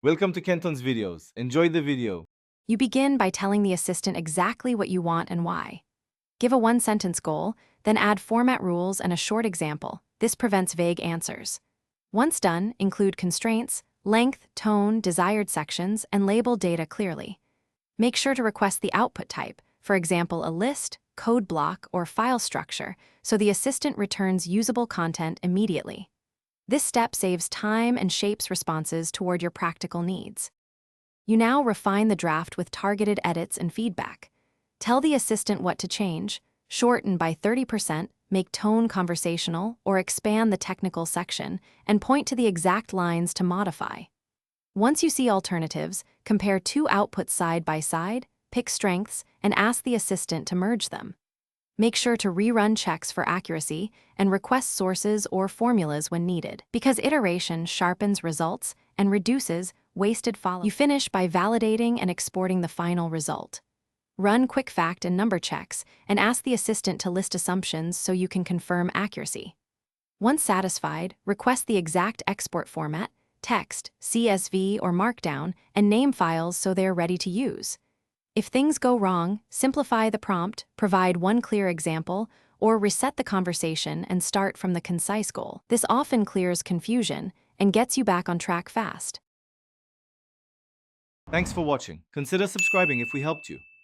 Welcome to Kenton's videos. Enjoy the video. You begin by telling the assistant exactly what you want and why. Give a one-sentence goal, then add format rules and a short example. This prevents vague answers. Once done, include constraints, length, tone, desired sections, and label data clearly. Make sure to request the output type, for example, a list, code block, or file structure, so the assistant returns usable content immediately. This step saves time and shapes responses toward your practical needs. You now refine the draft with targeted edits and feedback. Tell the assistant what to change, shorten by 30%, make tone conversational, or expand the technical section, and point to the exact lines to modify. Once you see alternatives, compare two outputs side by side, pick strengths, and ask the assistant to merge them. Make sure to rerun checks for accuracy and request sources or formulas when needed, because iteration sharpens results and reduces wasted follow-up. You finish by validating and exporting the final result. Run quick fact and number checks and ask the assistant to list assumptions so you can confirm accuracy. Once satisfied, request the exact export format, text, CSV, or Markdown, and name files so they're ready to use. If things go wrong, simplify the prompt, provide one clear example, or reset the conversation and start from the concise goal. This often clears confusion and gets you back on track fast. Thanks for watching. Consider subscribing if we helped you.